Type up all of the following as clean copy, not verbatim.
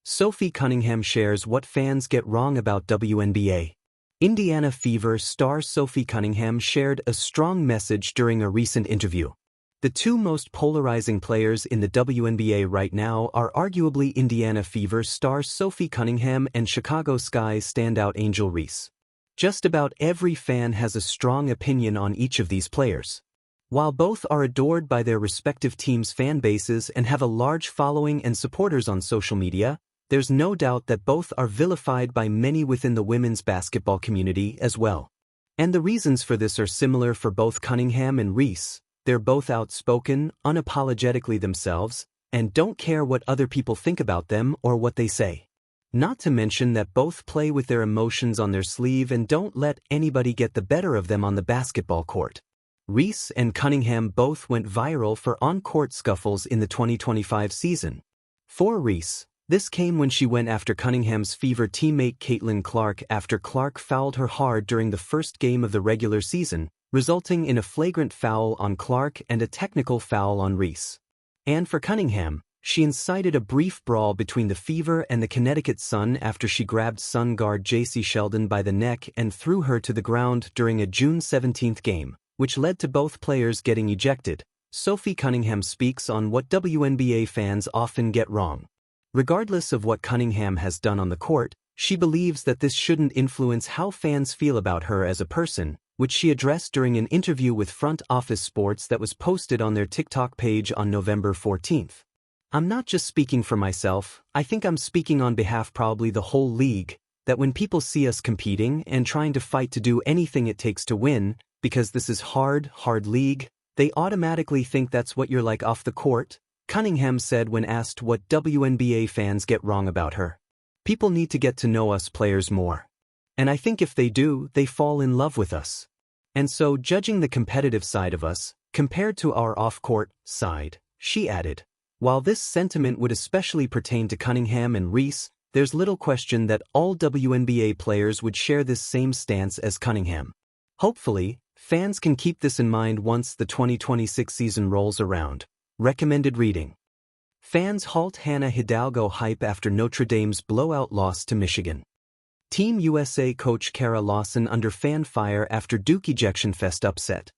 Sophie Cunningham shares what fans get wrong about WNBA. Indiana Fever star Sophie Cunningham shared a strong message during a recent interview. The two most polarizing players in the WNBA right now are arguably Indiana Fever star Sophie Cunningham and Chicago Sky's standout Angel Reese. Just about every fan has a strong opinion on each of these players. While both are adored by their respective teams' fan bases and have a large following and supporters on social media, there's no doubt that both are vilified by many within the women's basketball community as well. And the reasons for this are similar for both Cunningham and Reese. They're both outspoken, unapologetically themselves, and don't care what other people think about them or what they say. Not to mention that both play with their emotions on their sleeve and don't let anybody get the better of them on the basketball court. Reese and Cunningham both went viral for on-court scuffles in the 2025 season. For Reese, this came when she went after Cunningham's Fever teammate Caitlin Clark after Clark fouled her hard during the first game of the regular season, resulting in a flagrant foul on Clark and a technical foul on Reese. And for Cunningham, she incited a brief brawl between the Fever and the Connecticut Sun after she grabbed Sun guard J.C. Sheldon by the neck and threw her to the ground during a June 17 game, which led to both players getting ejected. Sophie Cunningham speaks on what WNBA fans often get wrong. Regardless of what Cunningham has done on the court, she believes that this shouldn't influence how fans feel about her as a person, which she addressed during an interview with Front Office Sports that was posted on their TikTok page on November 14. "I'm not just speaking for myself, I think I'm speaking on behalf probably the whole league, that when people see us competing and trying to fight to do anything it takes to win, because this is hard league, they automatically think that's what you're like off the court," Cunningham said when asked what WNBA fans get wrong about her. "People need to get to know us players more. And I think if they do, they fall in love with us. And so judging the competitive side of us, compared to our off-court side," she added. While this sentiment would especially pertain to Cunningham and Reese, there's little question that all WNBA players would share this same stance as Cunningham. Hopefully, fans can keep this in mind once the 2026 season rolls around. Recommended reading. Fans halt Hannah Hidalgo hype after Notre Dame's blowout loss to Michigan. Team USA coach Kara Lawson under fan fire after Duke ejection fest upset.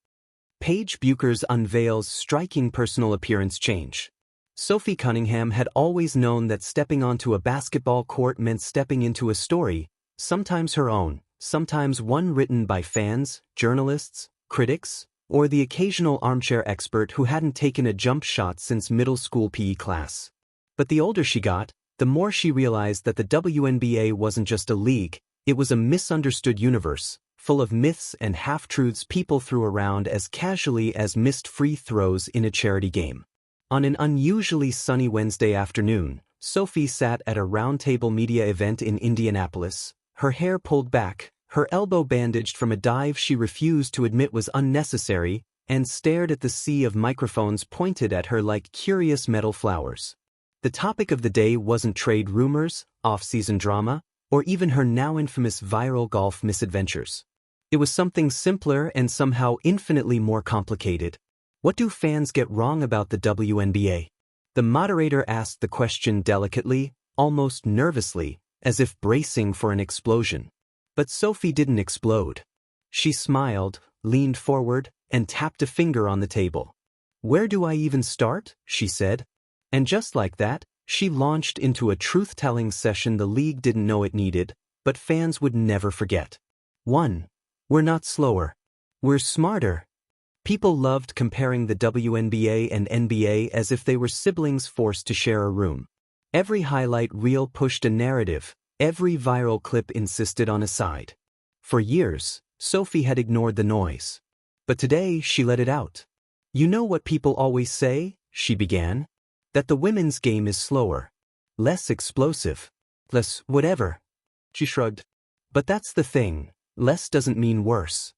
Paige Bueckers unveils striking personal appearance change. Sophie Cunningham had always known that stepping onto a basketball court meant stepping into a story, sometimes her own, sometimes one written by fans, journalists, critics, or the occasional armchair expert who hadn't taken a jump shot since middle school PE class. But the older she got, the more she realized that the WNBA wasn't just a league, it was a misunderstood universe, full of myths and half-truths people threw around as casually as missed free throws in a charity game. On an unusually sunny Wednesday afternoon, Sophie sat at a roundtable media event in Indianapolis, her hair pulled back, her elbow bandaged from a dive she refused to admit was unnecessary, and stared at the sea of microphones pointed at her like curious metal flowers. The topic of the day wasn't trade rumors, off-season drama, or even her now infamous viral golf misadventures. It was something simpler and somehow infinitely more complicated. What do fans get wrong about the WNBA? The moderator asked the question delicately, almost nervously, as if bracing for an explosion. But Sophie didn't explode. She smiled, leaned forward, and tapped a finger on the table. "Where do I even start?" she said. And just like that, she launched into a truth-telling session the league didn't know it needed, but fans would never forget. 1. We're not slower. We're smarter. People loved comparing the WNBA and NBA as if they were siblings forced to share a room. Every highlight reel pushed a narrative. Every viral clip insisted on a side. For years, Sophie had ignored the noise. But today she let it out. "You know what people always say," she began? "That the women's game is slower. Less explosive. Less whatever." She shrugged. "But that's the thing, less doesn't mean worse."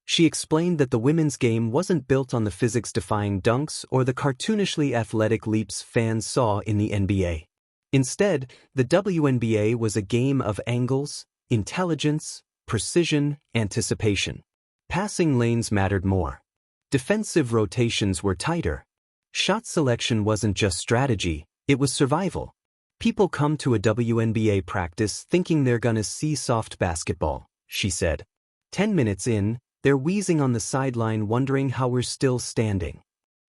She explained that the women's game wasn't built on the physics-defying dunks or the cartoonishly athletic leaps fans saw in the NBA. Instead, the WNBA was a game of angles, intelligence, precision, anticipation. Passing lanes mattered more. Defensive rotations were tighter. Shot selection wasn't just strategy, it was survival. People come to a WNBA practice thinking they're gonna see soft basketball, she said. 10 minutes in, they're wheezing on the sideline wondering how we're still standing.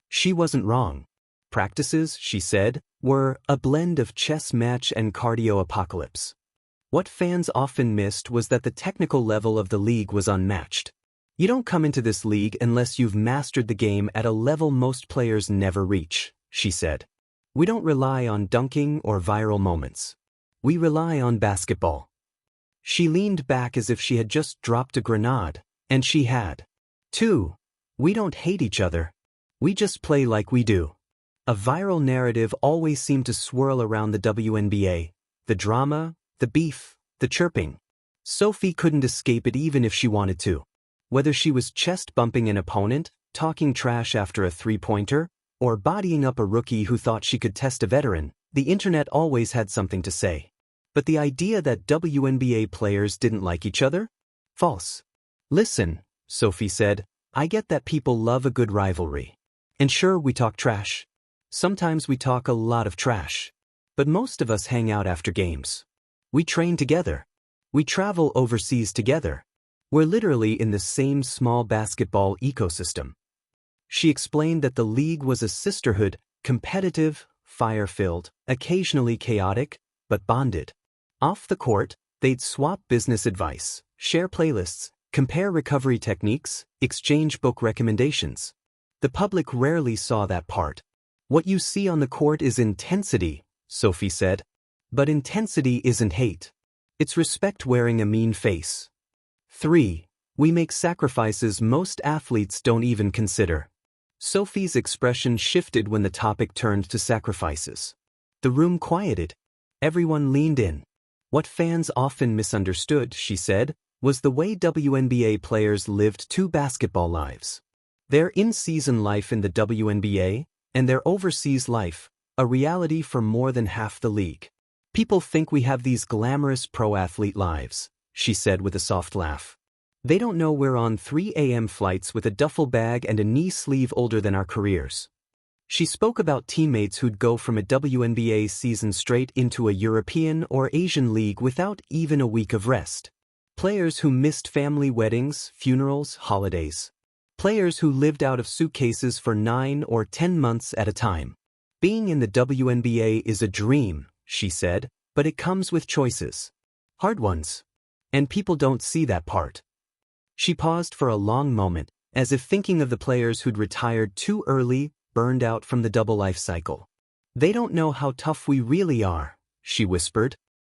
She wasn't wrong. Practices, she said, were a blend of chess match and cardio apocalypse. What fans often missed was that the technical level of the league was unmatched. You don't come into this league unless you've mastered the game at a level most players never reach, she said. We don't rely on dunking or viral moments. We rely on basketball. She leaned back as if she had just dropped a grenade, and she had. 2. We don't hate each other. We just play like we do. A viral narrative always seemed to swirl around the WNBA. The drama, the beef, the chirping. Sophie couldn't escape it even if she wanted to. Whether she was chest-bumping an opponent, talking trash after a three-pointer, or bodying up a rookie who thought she could test a veteran, the internet always had something to say. But the idea that WNBA players didn't like each other? False. Listen, Sophie said, I get that people love a good rivalry. And sure, we talk trash. Sometimes we talk a lot of trash. But most of us hang out after games. We train together. We travel overseas together. We're literally in the same small basketball ecosystem. She explained that the league was a sisterhood, competitive, fire-filled, occasionally chaotic, but bonded. Off the court, they'd swap business advice, share playlists, compare recovery techniques, exchange book recommendations. The public rarely saw that part. What you see on the court is intensity, Sophie said. But intensity isn't hate. It's respect wearing a mean face. 3. We make sacrifices most athletes don't even consider. Sophie's expression shifted when the topic turned to sacrifices. The room quieted. Everyone leaned in. What fans often misunderstood, she said, was the way WNBA players lived two basketball lives. Their in-season life in the WNBA, and their overseas life, a reality for more than half the league. People think we have these glamorous pro-athlete lives, she said with a soft laugh. They don't know we're on 3 a.m. flights with a duffel bag and a knee sleeve older than our careers. She spoke about teammates who'd go from a WNBA season straight into a European or Asian league without even a week of rest. Players who missed family weddings, funerals, holidays. Players who lived out of suitcases for 9 or 10 months at a time. Being in the WNBA is a dream, she said, but it comes with choices. Hard ones. And people don't see that part. She paused for a long moment, as if thinking of the players who'd retired too early, burned out from the double life cycle. They don't know how tough we really are, she whispered.